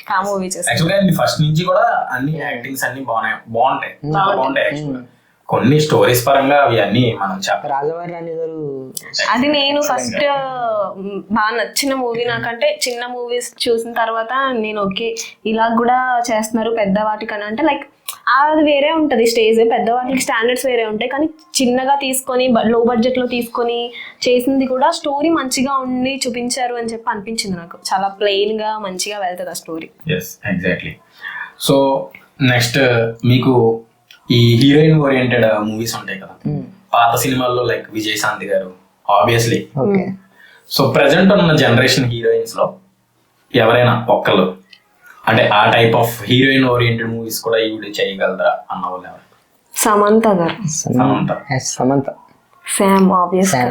కా మూవీ చేస్తారు. ఫస్ట్ నుంచి కూడా అన్ని యాక్టింగ్స్ అన్ని బాగుంటాయి. కొన్ని స్టోరీస్ పరంగా అవి అన్ని మనం రాజవారి రాణి గారు, అది నేను ఫస్ట్ బాగా నచ్చిన మూవీ. నాకంటే చిన్న మూవీస్ చూసిన తర్వాత నేను ఓకే ఇలా కూడా చేస్తున్నారు పెద్దవాటికన్నా, అంటే లైక్ అది వేరే ఉంటుంది స్టేజ్, పెద్దవాటికి స్టాండర్డ్స్ వేరే ఉంటాయి. కానీ చిన్నగా తీసుకొని లో బడ్జెట్ లో తీసుకొని చేసింది కూడా స్టోరీ మంచిగా ఉండి చూపించారు అని చెప్పి అనిపించింది నాకు. చాలా ప్లెయిన్ గా మంచిగా వెళ్తుంది ఆ స్టోరీ. ఎగ్జాక్ట్లీ. సో నెక్స్ట్ మీకు ఈ హీరోయిన్ ఓరియంటెడ్ మూవీస్ ఉంటాయి కదా, పాత సినిమాల్లో లైక్ విజయశాంతి గారు ఆబ్వియస్లీ. సో ప్రెసెంట్ ఉన్న జనరేషన్ హీరోయిన్స్ లో ఎవరైనా ఒక్కళ్ళు అంటే ఆ type of heroine oriented movies కూడా ఈవిడ చేయగలరా అన్న వాళ్ళు ఎవరు? సమంత గారు. సమంత శామ్ ఆబ్వియస్ గా.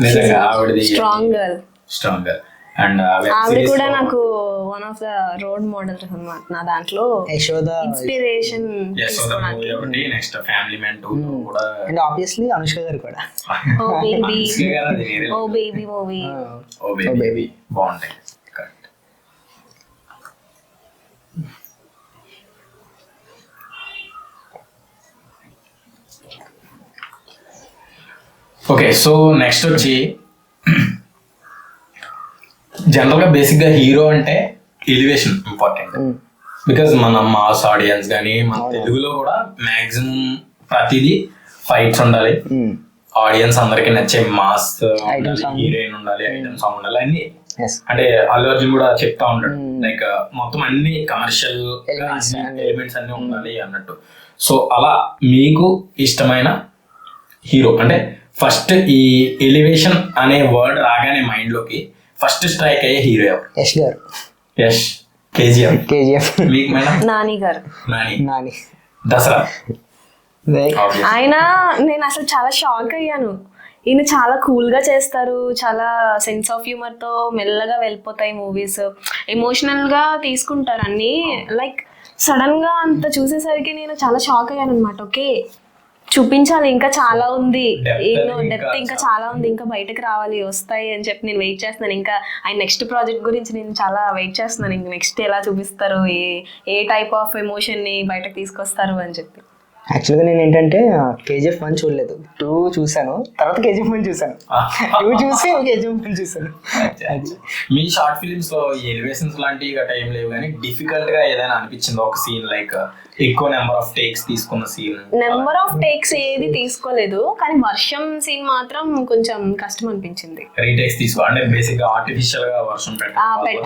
నిజంగా ఆవిడది స్ట్రాంగ్ గర్ల్. అండ్ ఆవిడ కూడా నాకు one of the role models అన్నమాట. నా దాంట్లో ఇన్స్పిరేషన్ తీసుకోవడానికి. నెక్స్ట్ ఫ్యామిలీ మ్యాన్ 2 కూడా, అండ్ ఆబ్వియస్లీ అనుష్క గారు కూడా. ఓ బేబీ మూవీ బాగుంటాయి. ఓకే, సో నెక్స్ట్ వచ్చి జనరల్గా బేసిక్గా హీరో అంటే ఎలివేషన్ ఇంపార్టెంట్. బికాజ్ మన మాస్ ఆడియన్స్ కానీ మన తెలుగులో కూడా మ్యాక్సిమం ప్రతిదీ ఫైట్స్ ఉండాలి, ఆడియన్స్ అందరికి నచ్చే మాస్ హీరోయిన్ ఉండాలి, ఐటమ్ సాంగ్ ఉండాలి, అన్ని Yes. అంటే అల్లు అర్జున్ కూడా చెప్తా ఉంటాడు లైక్ మొత్తం అన్ని కమర్షియల్ Elements ఎలిమెంట్స్ అన్ని ఉండాలి అన్నట్టు. సో అలా మీకు ఇష్టమైన హీరో అంటే ఫస్ట్ ఈ ఎలివేషన్ అనే వర్డ్ రాగానే మైండ్ లోకి ఫస్ట్ స్ట్రైక్ అయ్యే హీరో ఎవరు? యష్ గారు. యష్, కేజీఎఫ్. కేజీఎఫ్. మీకు మేడం? నాని గారు. నాని. దసరా. Like, ఆయన నేను అసలు చాలా షాక్ అయ్యాను. ఈయన చాలా కూల్గా చేస్తారు, చాలా సెన్స్ ఆఫ్ హ్యూమర్తో మెల్లగా వెళ్ళిపోతాయి మూవీస్, ఎమోషనల్గా తీసుకుంటారు అన్నీ. లైక్ సడన్గా అంత చూసేసరికి నేను చాలా షాక్ అయ్యాను అనమాట. ఓకే, చూపించాలి, ఇంకా చాలా ఉంది, డెప్త్ ఇంకా చాలా ఉంది, ఇంకా బయటకు రావాలి, వస్తాయి అని చెప్పి నేను వెయిట్ చేస్తున్నాను. ఇంకా ఆయన నెక్స్ట్ ప్రాజెక్ట్ గురించి నేను చాలా వెయిట్ చేస్తున్నాను. ఇంకా నెక్స్ట్ ఎలా చూపిస్తారు, ఏ టైప్ ఆఫ్ ఎమోషన్ని బయటకు తీసుకొస్తారు అని చెప్పి. యాక్చువల్గా నేను ఏంటంటే కేజీఎఫ్ 1 చూడలేదు, 2 చూసాను, తర్వాత కేజీఎఫ్ 1 చూసాను, 2 చూసి కేజీఎఫ్ 1 చూసాను. మీ షార్ట్ ఫిలిమ్స్ లో ఎలివేషన్స్ లాంటివి గట్రా ఏం లేవు, కానీ డిఫికల్ట్ గా ఏదైనా అనిపించింది ఒక సీన్, లైక్ ఎక్కువ నెంబర్ ఆఫ్ టేక్స్ తీసుకున్న సీన్? నెంబర్ ఆఫ్ టేక్స్ ఏది తీసుకోలేదు, కానీ వర్షం సీన్ మాత్రం కొంచెం కష్టం అనిపించింది. రీటేక్స్ తీసుకో అంటే బేసిక్ గా ఆర్టిఫిషియల్ గా వర్షం పెట్టడం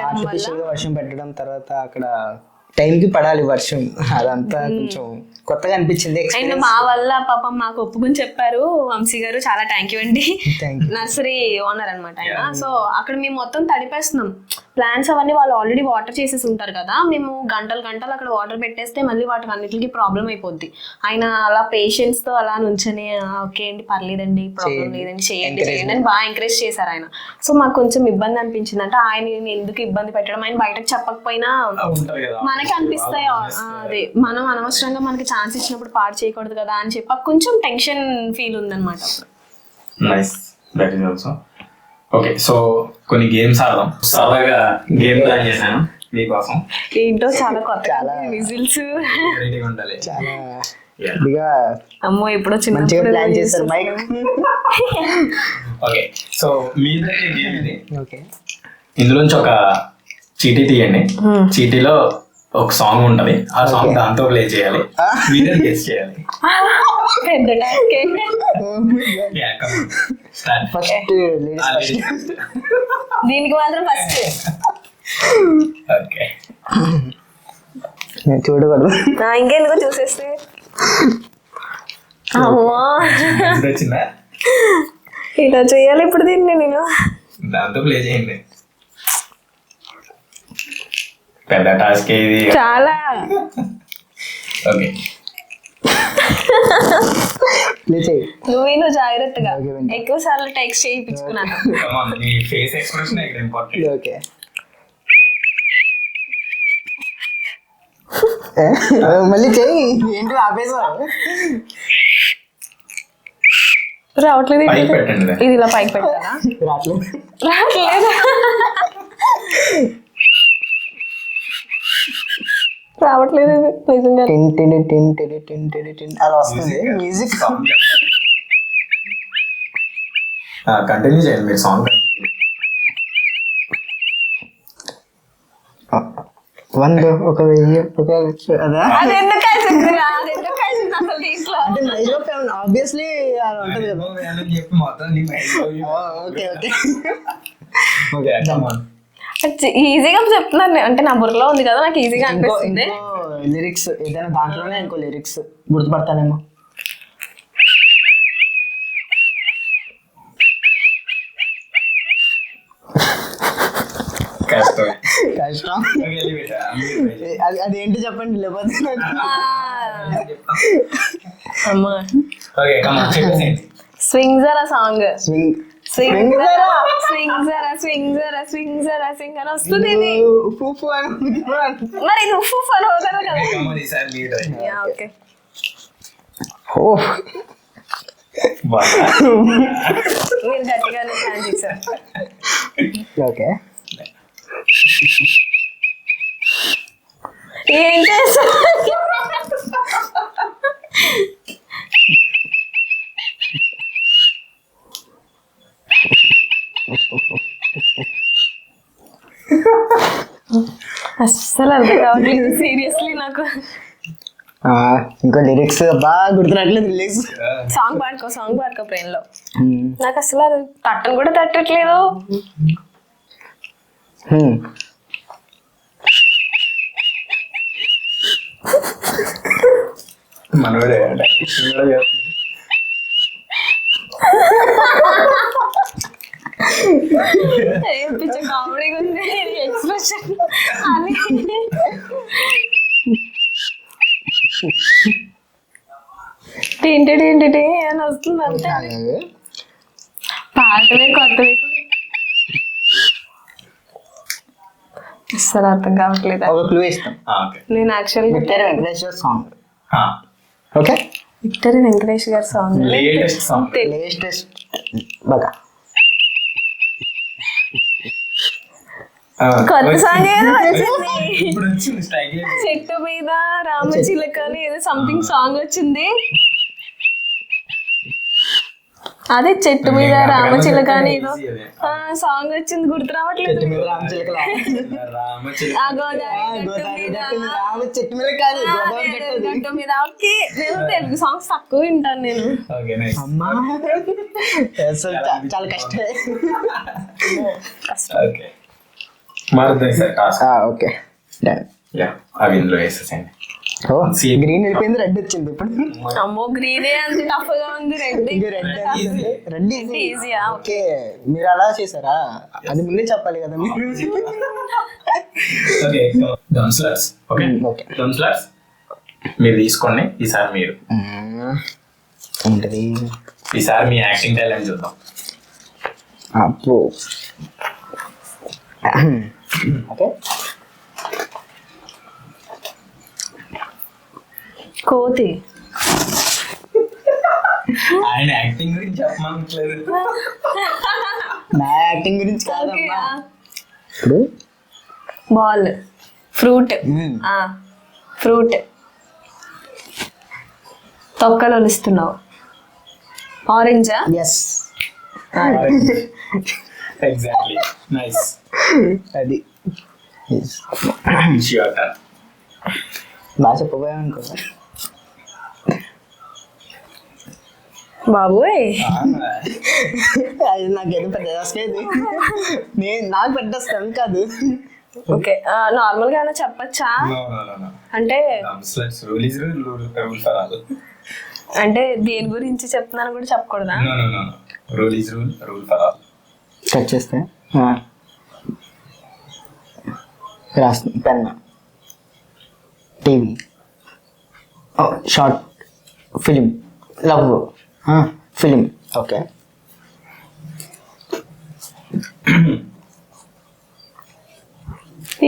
ఆర్టిఫిషియల్ గా వర్షం పెట్టడం, తర్వాత అక్కడ టైంకి పడాలి వర్షం, అదంతా కొంచెం కొత్తగా అనిపించింది. అండ్ మా వల్ల పాపం మాకు ఒప్పుకుని చెప్పారు వంశీ గారు, చాలా థ్యాంక్ యూ అండి. నర్సరీ ఓనర్ అనమాట ఆయన. సో అక్కడ మేము మొత్తం తడిపేస్తున్నాం, ప్లాంట్స్ అవన్నీ వాళ్ళు ఆల్రెడీ వాటర్ చేసేసి ఉంటారు కదా, మేము గంటలు అక్కడ వాటర్ పెట్టేస్తే మళ్ళీ వాటికి అన్నిటికీ ప్రాబ్లం అయిపోద్ది. ఆయన అలా పేషెన్స్ తో అలా నుంచొని ఓకే అండి పర్లేదండి, ప్రాబ్లం లేదండి, చేయండి అని బాగా ఎంకరేజ్ చేశారు ఆయన. సో మాకు కొంచెం ఇబ్బంది అనిపించింది, అంటే ఆయన ఎందుకు ఇబ్బంది పెట్టడం, ఆయన బయటకు చెప్పకపోయినా మనకి అనిపిస్తాయి అదే మనం అనవసరంగా మనకి ఛాన్స్ ఇచ్చినప్పుడు పాడు చేయకూడదు కదా అని చెప్పి కొంచెం టెన్షన్ ఫీల్ ఉందన్నమాట. ఓకే, సో కొన్ని గేమ్స్ ఆడదాం. సరదాగా గేమ్ ప్లాన్ చేశాను మీకోసం. ఏంటో చాలా కొత్త విజిల్స్ ఉండాలి, చాలా ఇదిగా అమ్మో ఎప్పుడో మంచిగా ప్లాన్ చేశారు మైక్. ఓకే, సో మీ గేమ్ ఇది. ఓకే, ఇందులోంచి ఒక చీటీ తీయండి, చీటీలో ఒక సాంగ్ ఉంటది, ఆ సాంగ్ దాంతో ప్లే చేయాలి, మీరే గెస్ చేయాలి. పెద్ద ఫస్ట్ దీనికి మాత్రం ఫస్ట్ ఓకే, చూడకూడదు ఇంకెందుకు చూసేస్తే. అమ్మా వచ్చిందా? ఇలా చేయాలి ఇప్పుడు దీన్ని నేను. దాంతో ప్లే చేయండి, పెద్ద టాస్క్ ఇది చాలా. ఓకే, నువ్వు జాగ్రత్తగా ఎక్కువ సార్లు టెక్స్ట్ చేయించుకున్నాను. మీ ఫేస్ ఎక్స్ప్రెషన్ ఇక్కడ ఇంపార్టెంట్. ఓకే, మళ్ళీ చెయ్యి, ఏంటి ఆపేసావు? రావట్లేదు, పైకి పెట్టండి, ఇది ఇలా పైకి పెట్టాలా? రావట్లేదు, రావట్లేదు నిజంగా. అలా వస్తుంది మ్యూజిక్. కంటిన్యూ చేయండి మీరు సాంగ్. 100 1 1000 1 లక్ష అదా? అది ఎందుకు కలిసింది అసలు దీంట్లో? ఆబ్వియస్లీ అలా ఉంటుంది కదా. చెప్పి మొత్తం ఓకే ఓకే ఈజీగా చెప్తున్నాను, అంటే నా బుర్రలో ఉంది కదా, నాకు ఈజీగా అనిపిస్తుంది. లిరిక్స్ ఏదైనా దాంట్లోనే ఇంకో లిరిక్స్ గుర్తుపడతానేమో. కష్టం, అదేంటి చెప్పండి, లేకపోతే స్వింగ్ జరా సాంగ్, స్వింగ్ స్వింగ్ జరా స్వింగ్ జరా స్వింగ్ జరా స్వింగ్ జరా స్వింగ్ అని వస్తుంది. ఇది మరి ఇది ఉఫ్ అని అవుతారు కదా. ఓకే, మీరు గట్టిగానే ప్లాన్ చేశారు. ఓకే, ఏం చేస్తారు? అస్సలు అర్థం కావట్లేదు సీరియస్లీ నాకు. ఇంకో లిరిక్స్ బాగా గుర్తున్నట్లేదు. లిరిక్స్ సాంగ్ పాడుకో బ్రెయిన్ లో. నాకు అసలు అది తట్టను కూడా తట్టట్లేదు. మనోడే డైరెక్షన్ కూడా చేస్తుంది. పిచ్చ కామెడీగా ఉంది ఎక్స్ప్రెషన్. ఏంటి అని వస్తుంది అంతే. పాటలే కొత్తవి అసలు అర్థం కావట్లేదు. ఒక క్లూ ఇస్తాం. ఓకే నేను యాక్చువల్గా victory Venkateswara song. Okay, victory Venkatesh గారి సాంగ్ లేటెస్ట్ సాంగ్. లేటెస్ట్ బాగా కొత్త సాంగ్ ఏదో వచ్చింది. ఇప్పుడు వచ్చింది స్ట్రైక్. చెట్టు మీద రామచిలక అని ఏదో సంథింగ్ సాంగ్ వచ్చింది. అదే చెట్టు మీద రామచిలక అని ఏదో సాంగ్ వచ్చింది, గుర్తు రావట్లేదు. ఆ గోదావరి చెట్టు మీద కాదు, గట్టు మీద. ఓకే, నేను తెలుగు సాంగ్స్ తక్కువ వింటాను నేను. అమ్మా చాలా కష్టమే. ఓకే మారుతుంది సార్ టాస్క్. ఓకే అవి ఇందులో వేసేసండి. గ్రీన్ వెళ్ళిపోయింది, రెడ్ వచ్చింది ఇప్పుడు. అమ్మో గ్రీనే అంత టఫ్ గా ఉంది. రెడ్ ఈజీయా? ఓకే, మీరు అలా చేశారా? అది ముందే చెప్పాలి కదా మీరు. ఓకే డౌన్స్లర్స్. ఓకే ఓకే డౌన్స్లర్స్ మీరు తీసుకోండి. ఈసారి మీరు ఏంటది? ఈసారి మీ యాక్టింగ్ టాలెంట్ చూద్దాం. అప్పు ఓకే. కోతి. ఆయన యాక్టింగ్ గురించి చెప్పమనట్లేదు. నా యాక్టింగ్ గురించి కాదమ్మా. ఇప్పుడు బాల్. ఫ్రూట్. ఫ్రూట్. తొక్కలు ఒలుస్తున్నావు. ఆరెంజా? Yes, exactly. నైస్. అది బాగా చెప్పబోయా అనుకో. బాబోయ్ అది నాకేదో పెద్ద రాసుకేది, నాకు పెద్ద వస్తాను కాదు. ఓకే, నార్మల్ గా ఏమైనా చెప్పచ్చా? అంటే అంటే దేని గురించి చెప్తున్నాను కూడా చెప్పకూడదా? కట్ చేస్తే రాస్తుంది. Pen, TV, short film, love film. Okay,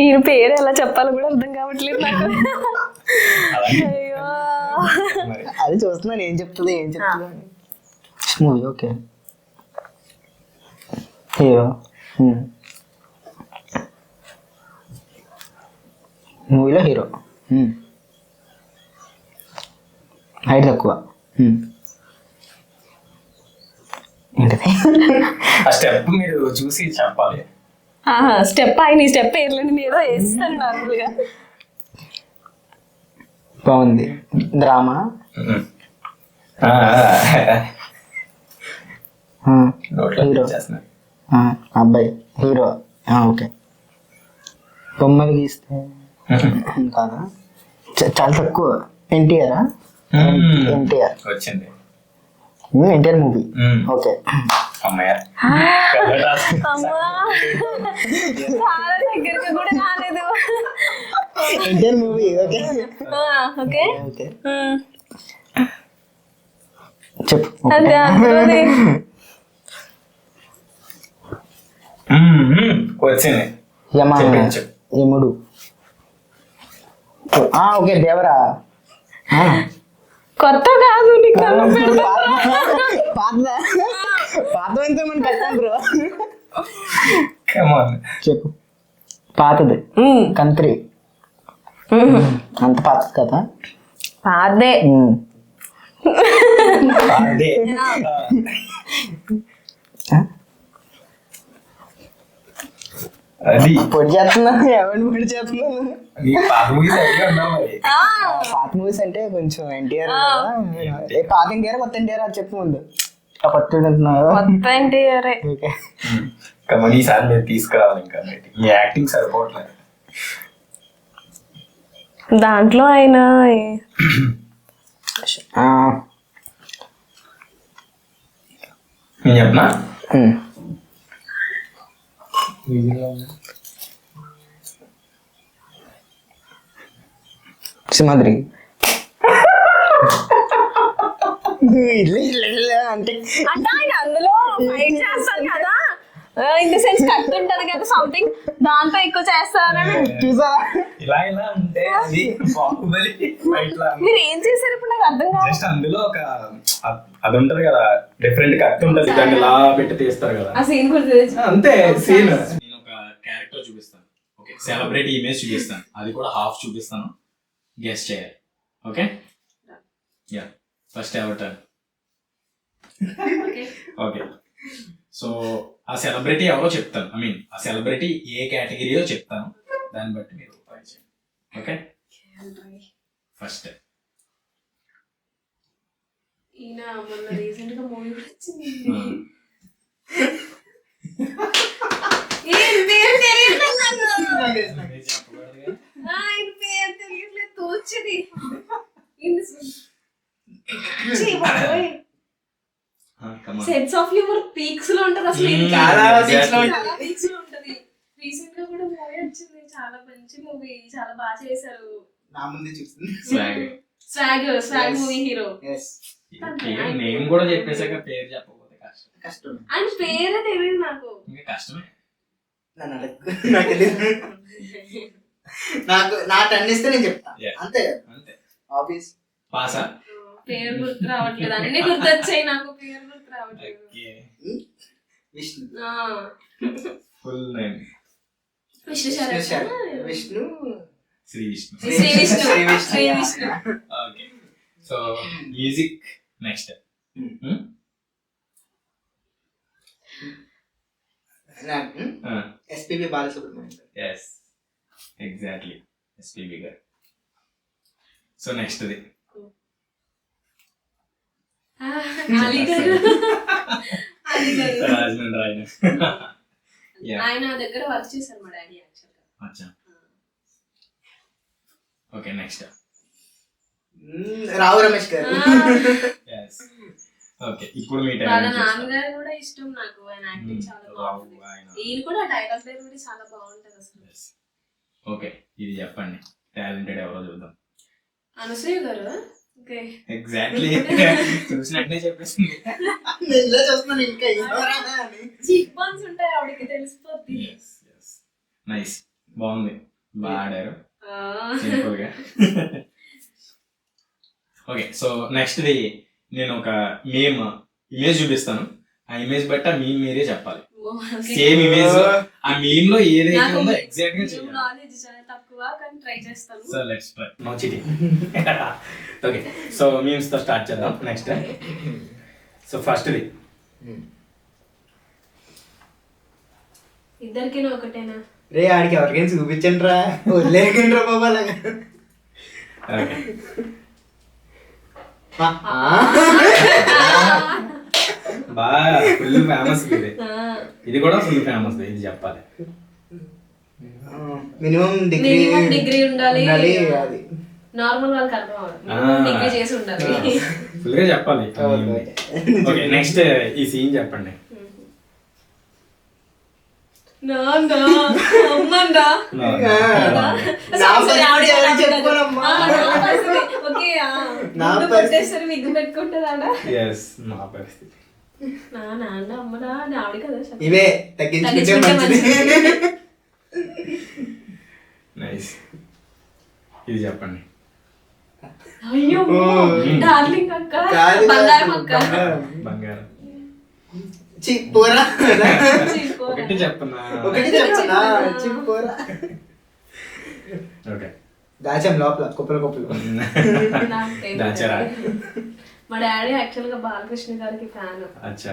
ఈయన పేరు ఎలా చెప్పాలో కూడా అర్థం కావట్లేదు నాకు. అయ్యో, అది చూస్తున్నాను ఏం చెప్తుంది మూవీ. Okay, hero. మూవీలో హీరో, హైట్ తక్కువ. ఏంటది? ఆ స్టెప్ మీరు చూసి చెప్పాలి. స్టెప్ ఆయన ఈ స్టెప్ వేయలేండి, ఏదో వేస్తాను నార్మల్ గా. బాగుంది. డ్రామా, హీరో, అబ్బాయి హీరో. ఓకే, బొమ్మలు గీస్తే కాదా? చాలా తక్కువ. ఎన్టీఆర్. ఎన్టీఆర్ వచ్చింది. ఎన్టీఆర్ మూవీ. ఓకే, అమ్మాయ అమ్మా చాలా దగ్గరికి కూడా రాలేదు. NTR movie. Okay okay okay చెప్పు. అదే అందులోనే వచ్చింది. యముడు. ఓకే, దేవరా. కొత్త కాదు నీకు పాత మన కట్టాం బ్రో. Come on. చెప్పు. పాతది. కంత్రి. అంత పాత కదా? పాదే. అదే అది పొడి చేస్తున్నాను. ఎవరిని పొడి చేస్తున్నాను? పాత మూవీస్ అంటే కొంచెం ఎన్టీఆర్. పాత ఎన్టీఆర్ కొత్త ఎన్టీఆర్ అది చెప్పు ముందు. కొత్త కొత్త ఎన్టీఆర్. ఓకే, కమని ఈసారి మీరు తీసుకురావాలి ఇంకా బయటికి. ఈ యాక్టింగ్ సరిపోవట్లేదు. దాంట్లో ఆయన నేను చెప్పనా? సింహాద్రి అంటే అంటే ఆయన అందులో ఫైట్ చేస్తారు కదా, ఇన్ ది సెన్స్ కట్ ఉంటది కదా సంథింగ్, దాంతో ఎక్కువ చేస్తారని. చూసా ఇలా ఇలా ఉంటే అది బాహుబలి fight లా ఉంది. మీరు ఏం చేశారు ఇప్పుడు నాకు అర్థం కాదు. జస్ట్ అందులో ఒక అది ఉంటది కదా, డిఫరెంట్ కట్ ఉంటది, దాన్ని ఇలా పెట్టి తీస్తారు కదా, ఆ సీన్ గుర్తు అంతే సీన్. నేను ఒక క్యారెక్టర్ చూపిస్తాను, ఓకే, సెలబ్రిటీ ఇమేజ్ చూపిస్తాను, అది కూడా హాఫ్ చూపిస్తాను, గెస్ చేయాలి. Okay, yeah, first ever turn. Okay, so ఆ సెలబ్రిటీ ఎవరో చెప్తాను, ఐ మీన్ ఆ సెలబ్రిటీ ఏ కేటగిరీలో చెప్తాను, దాన్ని బట్టి మీరు ట్రై చేయండి. ఓకే, ఫస్ట్ ఈయన మొన్న రీసెంట్ గా మూవీ కూడా వచ్చింది. ఆయన పేరు తెలియట్లేదు, తోచిది. సెన్స్ ఆఫ్ హ్యూమర్ పీక్స్ లో ఉంటది అసలు, చాలా పీక్స్ లో ఉంటది. రీసెంట్ గా కూడా మూవీ వచ్చింది, చాలా మంచి మూవీ, చాలా బాగా చేశారు. నా ముందే చూస్తుంది. Swag movie hero. నేమ్ కూడా చెప్పేసాక పేరు చెప్పకపోతే కష్టం. కష్టం. ఆయన పేరే తెలియదు నాకు. ఇంకా కష్టమే. నన్ను అడగకు. నాకు తెలియదు. నా టర్న్ ఇస్తే నేను చెప్తా. అంతే అంతే. ఆబ్వియస్. పాసా? పేరు గుర్తు రావట్లేదు, అన్ని గుర్తొచ్చాయి నాకు, పేరు గుర్తు రావట్లేదు. Vishnu. Full name Vishnu Shri Vishnu. Shri Vishnu. Okay, so music next. SPB Balasubrahmanyam. yes exactly SPB గారు. సో నెక్స్ట్ ది రాజమండ్రి ఆయన. ఆయన దగ్గర వర్క్ చేశారు మా డాడీ యాక్చువల్గా. అచ్చా, ఓకే, నెక్స్ట్ రావు రమేష్ గారు. yes ఓకే, ఇప్పుడు మీ వాళ్ళ టైం. నాన్నగారు కూడా ఇష్టం నాకు, ఆయన యాక్టింగ్ చాలా బాగుంటుంది. ఈయన కూడా డైలాగ్ డెలివరీ చాలా బాగుంటది అసలు. ఓకే, ఇది చెప్పండి, టాలెంటెడ్ ఎవరో చూద్దాం. అనసూయ గారు. ఓకే, ఎగ్జాక్ట్లీ చూసినట్టే చెప్పేసింది. నేను చూస్తున్నాను ఇంకా చీక్ బన్స్ ఉంటాయి ఆవిడకి, తెలిసిపోద్ది. నైస్, బాగుంది, బాగా ఆడారు సింపుల్ గా. ఓకే, సో నెక్స్ట్ ది నేను ఒక మేమ్ ఇమేజ్ చూపిస్తాను, ఆ ఇమేజ్ బట్టి ఆ మీమ్ మీరే చెప్పాలి. సేమ్ ఇమేజ్ ఆ మీమ్ లో ఏదైతే ఉందో ఎగ్జాక్ట్ గా చేయాలి. నాలెడ్జ్ చాలా తక్కువ కానీ ట్రై చేస్తాను. So let's try, no cheating. Okay, so memes తో స్టార్ట్ చేద్దాం. నెక్స్ట్, సో ఫస్ట్ ది ఇద్దరికి ఒకటేనా? రే ఆడికి ఎవరికైనా చూపించండి రా, వదిలేకండి రా బాబా అలాగా. ఓకే, బాగా ఫుల్ ఫేమస్ ఇది. ఇది కూడా ఫుల్ ఫేమస్, ఇది చెప్పాలి. మినిమం డిగ్రీ ఉండాలి. అది నార్మల్ వాళ్ళకి అర్థం అవ్వదు, డిగ్రీ చేసి ఉండాలి. ఫుల్ గా చెప్పాలి. ఓకే, నెక్స్ట్ ఈ సీన్ చెప్పండి. ఇవే తగ్గించుకుంటే మంచిది. నైస్, ఇది చెప్పండి. అయ్యో డార్లింగ్ అక్క, బంగారం అక్క, బంగారం. పోరా ఒకటి చెప్పనా? పోరా. ఓకే, దాచాం లోపల కుప్పలు కుప్పలు. దాచారా? మా డాడీ యాక్చువల్ గా బాలకృష్ణ గారికి ఫ్యాన్. అచ్చా,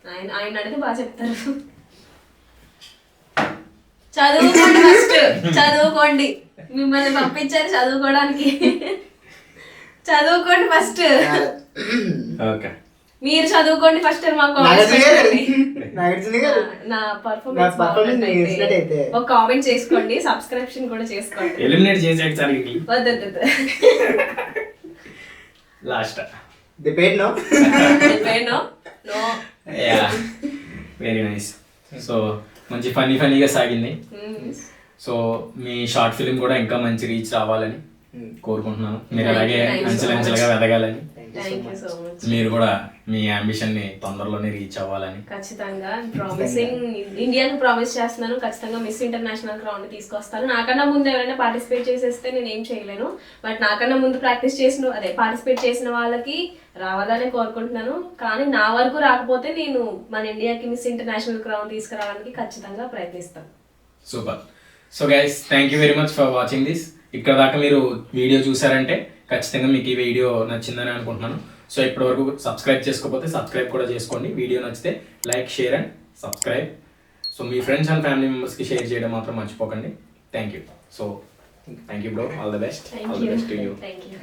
ఆయన అడిగితే బాగా చెప్తారు. చదువుకోండి ఫస్ట్, చదువుకోండి, మిమ్మల్ని పంపించారు చదువుకోవడానికి, చదువుకోండి ఫస్ట్. ఓకే, మీరు చదువుకోండి ఫస్ట్, మాకు నాగార్జున గారు నా నా పర్ఫార్మెన్స్ performance నీకు నచ్చినట్టయితే. ఒక కామెంట్ చేసుకోండి, సబ్స్క్రిప్షన్ కూడా చేసుకోండి. ఎలిమినేట్ చేసాక సరిగ్గి వద్దు last. The paid no. No yeah very nice. So మంచి ఫన్నీగా సాగింది. సో మీ షార్ట్ ఫిలిం కూడా ఇంకా మంచి రీచ్ రావాలని కోరుకుంటున్నాను. మీరు అలాగే అంచెలంచెలుగా ఎదగాలని, థ్యాంక్ యూ సో మచ్. మీరు కూడా మీ అంబిషన్ ని తొందరలోనే రీచ్ అవ్వాలని. ఖచ్చితంగా ప్రామిసింగ్ ఇండియాను ప్రామిస్ చేస్తున్నాను. ఖచ్చితంగా మిస్ ఇంటర్నేషనల్ క్రౌన్ ని తీసుకొస్తాను. నాకన్నా ముందు ఎవరైనా పార్టిసిపేట్ చేసేస్తే నేను ఏం చేయలేను. బట్ నాకన్నా ముందు పార్టిసిపేట్ చేసిన వాళ్ళకి రావాలనే కోరుకుంటున్నాను. కానీ నా వరకు రాకపోతే నేను మన ఇండియాకి మిస్ ఇంటర్నేషనల్ క్రౌన్ తీసుకురావడానికి ఖచ్చితంగా ప్రయత్నిస్తాను. Super. So guys thank you very much for watching this. ఇక్కడ దాకా మీరు వీడియో చూసారంటే ఖచ్చితంగా మీకు ఈ వీడియో నచ్చిందని అనుకుంటున్నాను. సో ఇప్పటి వరకు సబ్స్క్రైబ్ చేసుకోకపోతే సబ్స్క్రైబ్ కూడా చేసుకోండి. వీడియో నచ్చితే like, share and subscribe. So me friends and family మెంబర్స్కి షేర్ చేయడం మాత్రం మర్చిపోకండి. Thank you. So thank you bro. All the best. All the best to you. Thank you.